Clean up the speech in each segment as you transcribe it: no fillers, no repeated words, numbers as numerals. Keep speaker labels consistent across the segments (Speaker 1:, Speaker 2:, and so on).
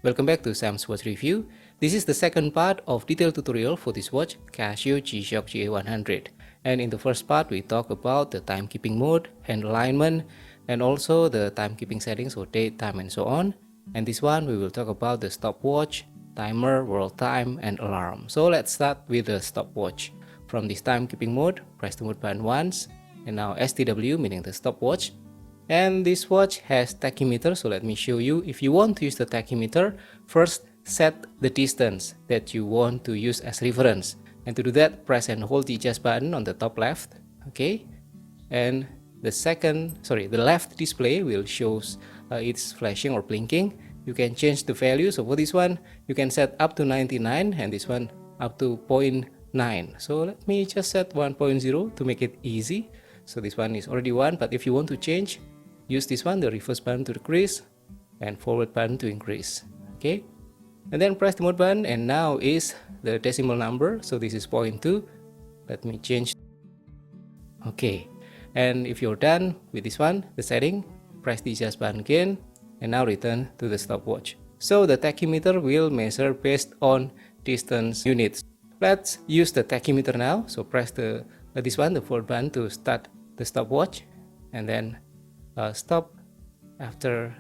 Speaker 1: Welcome back to Sam's Watch Review. This is the second part of detailed tutorial for this watch, Casio G-Shock GA100. And in the first part, we talk about the timekeeping mode, hand alignment, and also the timekeeping settings for date, time, and so on. And this one, we will talk about the stopwatch, timer, world time, and alarm. So let's start with the stopwatch. From this timekeeping mode, press the mode button once, and now STW, meaning the stopwatch. And this watch has tachymeter, so let me show you. If you want to use the tachymeter, first set the distance that you want to use as reference. And to do that, press and hold the adjust button on the top left, okay? And the left display will show it's flashing or blinking. You can change the value. So for this one, you can set up to 99 and this one up to 0.9. So let me just set 1.0 to make it easy. So this one is already 1, but if you want to change, use this one, the reverse button to decrease and forward button to increase, okay? And then press the mode button, and now is the decimal number, so this is 0.2. Let me change. Okay, and if you're done with this one, the setting, press the adjust button again, and now return to the stopwatch. So the tachymeter will measure based on distance units. Let's use the tachymeter now. So press the forward button to start the stopwatch, and then stop after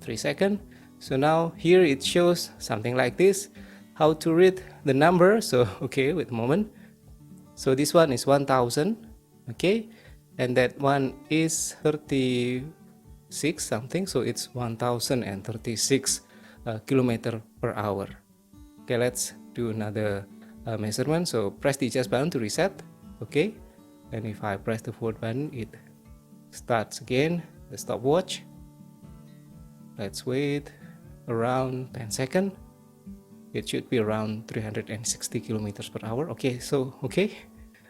Speaker 1: 3 seconds. So now here it shows something like this. How to read the number? So okay, wait a moment. So this one is 1000, okay, and that one is 36 something, so it's 1036 kilometer per hour. Okay, let's do another measurement. So press the adjust button to reset, okay, and if I press the forward button, it starts again the stopwatch. Let's wait around 10 seconds. It should be around 360 kilometers per hour. Okay, so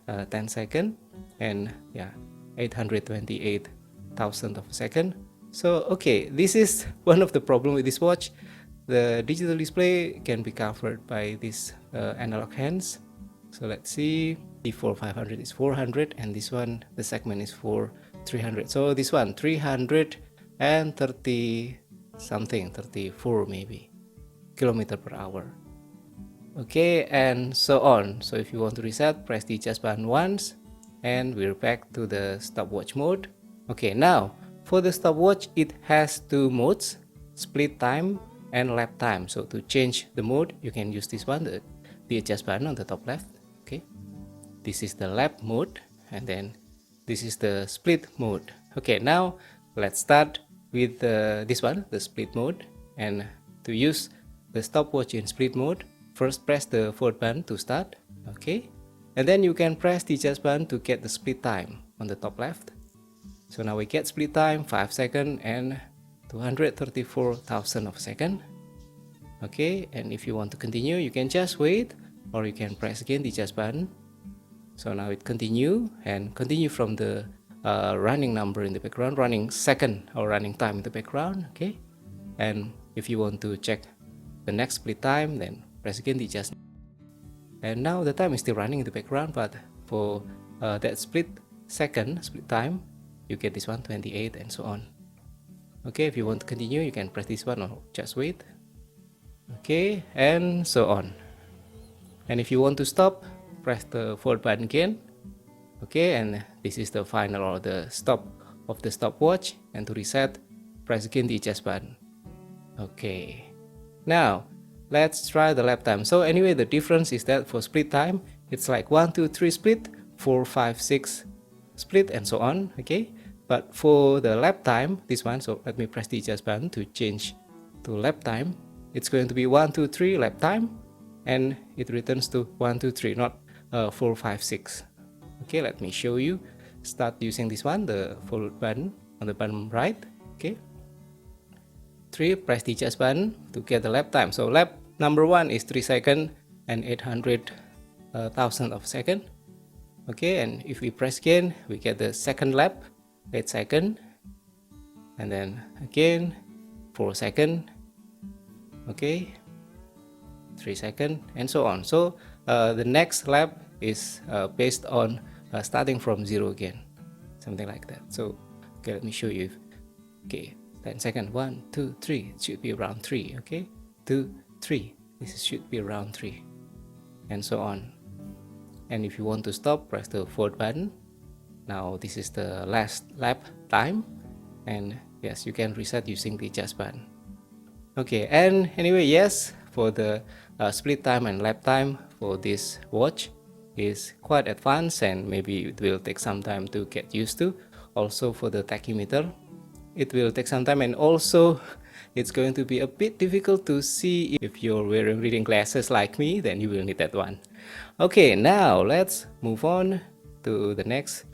Speaker 1: 10 seconds, and yeah, 828,000 of a second. So okay, this is one of the problem with this watch. The digital display can be covered by these analog hands. So let's see, before 500 is 400, and this one, the segment is for 300. So this one 330 something, 34 maybe kilometer per hour. Okay, and so on. So if you want to reset, press the adjust button once, and we're back to the stopwatch mode. Okay, now for the stopwatch, it has two modes, split time and lap time. So to change the mode, you can use this one, the adjust button on the top left. Okay, this is the lap mode, and then this is the split mode. Okay, now let's start with this one, the split mode. And to use the stopwatch in split mode, first press the forward button to start, okay, and then you can press the adjust button to get the split time on the top left. So now we get split time 5 seconds and 234,000 of a second. Okay, and if you want to continue, you can just wait, or you can press again the adjust button. So now it continue from the running number in the background, running second or running time in the background, okay. And if you want to check the next split time, then press again the adjust. And now the time is still running in the background, but for that split time, you get this one 28 and so on. Okay, if you want to continue, you can press this one or just wait. Okay, and so on. And if you want to stop, press the forward button again. Okay, and this is the final or the stop of the stopwatch. And to reset, press again the adjust button. Okay, now let's try the lap time. So anyway, the difference is that for split time, it's like 1, 2, 3 split, 4, 5, 6 split, and so on. Okay, but for the lap time, this one, so let me press the adjust button to change to lap time. It's going to be 1, 2, 3 lap time, and it returns to 1, 2, 3, not 4, 5, 6. Okay, let me show you. Start using this one, the forward button on the bottom right. Okay, 3, press the adjust button to get the lap time. So lap number 1 is 3 seconds and 800,000 of a second. Okay, and if we press again, we get the second lap, 8 seconds, and then again 4 seconds. Okay, 3 seconds, and so on. So the next lap is based on starting from 0 again, something like that. So okay, let me show you. Okay, 10 seconds, 1, 2, 3, it should be around 3. Okay, 2, 3. This should be around 3, and so on. And if you want to stop, press the 4th button. Now this is the last lap time, and yes, you can reset using the adjust button. Okay, and anyway, yes, for the split time and lap time for this watch is quite advanced, and maybe it will take some time to get used to. Also for the tachymeter, it will take some time, and also it's going to be a bit difficult to see. If you're wearing reading glasses like me, then you will need that one. Okay, now let's move on to the next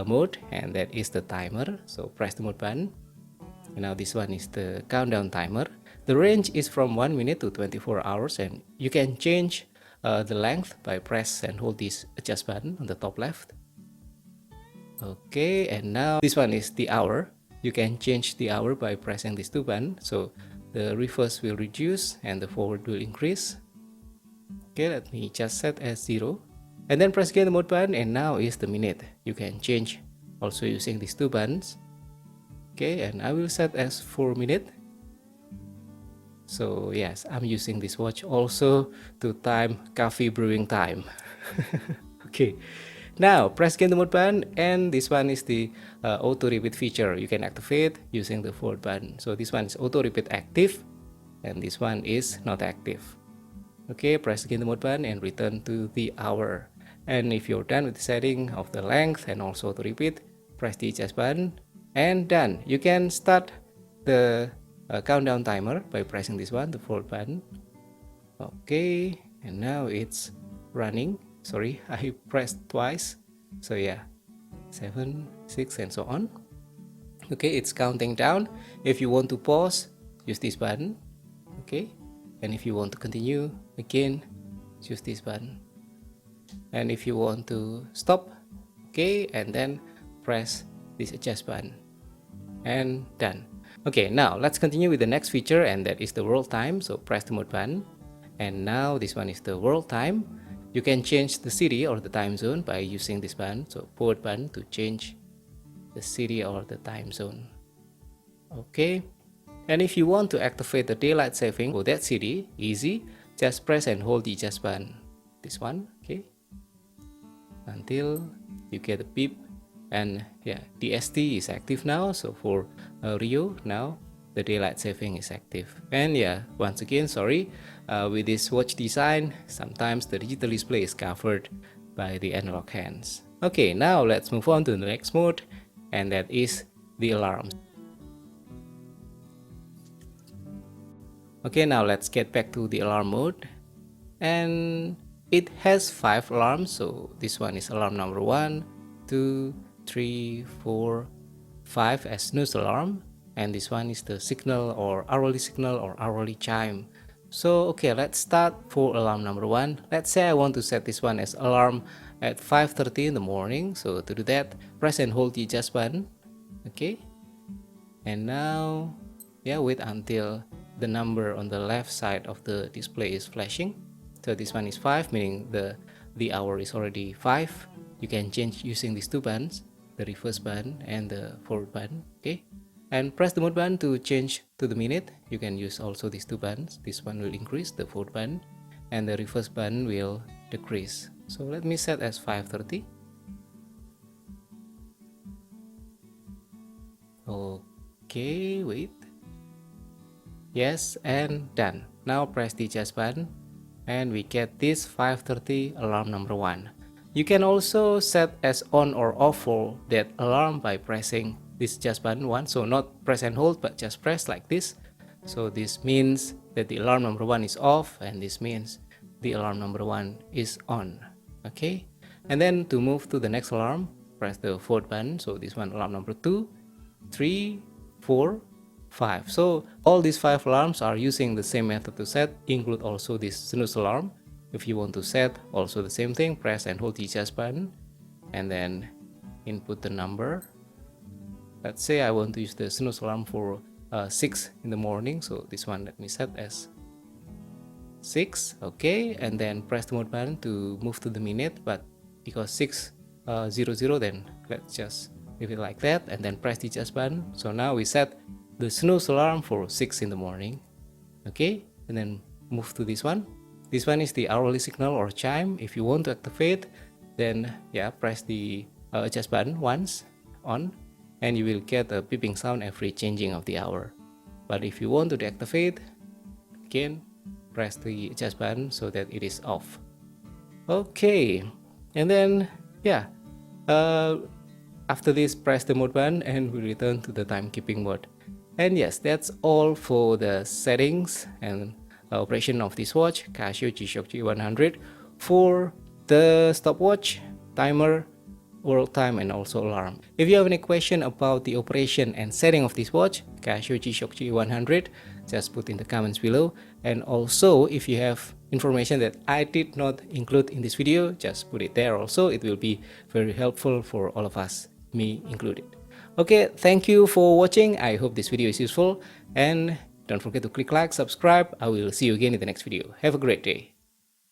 Speaker 1: mode, and that is the timer. So press the mode button. And now this one is the countdown timer. The range is from 1 minute to 24 hours, and you can change the length by press and hold this adjust button on the top left. Okay, and now this one is the hour. You can change the hour by pressing these two buttons. So the reverse will reduce and the forward will increase. Okay, let me just set as 0. And then press again the mode button, and now is the minute. You can change also using these two buttons. Okay, and I will set as 4 minutes. So yes, I'm using this watch also to time coffee brewing time. Okay, now press again the mode button, and this one is the auto repeat feature. You can activate using the 4th button. So this one is auto repeat active, and this one is not active. Okay, press again the mode button and return to the hour. And if you're done with the setting of the length and also auto repeat, press the adjust button, and done. You can start the countdown timer by pressing this one, the 4th button. Okay, and now it's running. Sorry, I pressed twice. So yeah, 7, 6, and so on. Okay, it's counting down. If you want to pause, use this button. Okay, and if you want to continue, again, use this button. And if you want to stop, okay, and then press this adjust button, and done. Okay, now let's continue with the next feature, and that is the world time. So press the mode button, and now this one is the world time. You can change the city or the time zone by using this button. So forward button to change the city or the time zone. Okay, and if you want to activate the daylight saving for that city, easy, just press and hold the adjust button, this one, okay, until you get a beep. And yeah, the ST is active now. So for Rio, now the daylight saving is active. And yeah, once again, sorry, with this watch design, sometimes the digital display is covered by the analog hands. Okay, now let's move on to the next mode, and that is the alarms. Okay, now let's get back to the alarm mode, and it has 5 alarms. So this one is alarm number 1, 2, 3, 4, 5 as snooze alarm, and this one is the signal or hourly chime. So okay, let's start for alarm number 1. Let's say I want to set this one as alarm at 5:30 in the morning. So to do that, press and hold the adjust button. Okay, and now yeah, wait until the number on the left side of the display is flashing. So this one is 5, meaning the hour is already 5. You can change using these two buttons, the reverse button and the forward button. Okay, and press the mode button to change to the minute. You can use also these two buttons. This one will increase, the forward button, and the reverse button will decrease. So let me set as 5:30. Okay, wait. Yes, and done. Now press the adjust button, and we get this 5:30 alarm number 1. You can also set as on or off for that alarm by pressing this adjust button once. So not press and hold, but just press like this. So this means that the alarm number 1 is off, and this means the alarm number 1 is on. Okay, and then to move to the next alarm, press the forward button. So this one, alarm number 2, 3, 4, 5. So all these 5 alarms are using the same method to set, include also this snooze alarm. If you want to set also the same thing, press and hold the adjust button, and then input the number. Let's say I want to use the snooze alarm for 6 in the morning. So this one, let me set as 6. Okay, and then press the mode button to move to the minute, but because 6:00, then let's just leave it like that, and then press the adjust button. So now we set the snooze alarm for 6 in the morning. Okay, and then move to this one. This one is the hourly signal or chime. If you want to activate, then yeah, press the adjust button once on, and you will get a beeping sound every changing of the hour. But if you want to deactivate, again press the adjust button so that it is off. Okay, and then yeah, after this, press the mode button and we return to the timekeeping mode. And yes, that's all for the settings and operation of this watch, Casio G-Shock GA100, for the stopwatch, timer, world time, and also alarm. If you have any question about the operation and setting of this watch, Casio G-Shock GA100, just put in the comments below. And also, if you have information that I did not include in this video, just put it there also. It will be very helpful for all of us, me included. Okay, thank you for watching. I hope this video is useful, and don't forget to click like, subscribe. I will see you again in the next video. Have a great day.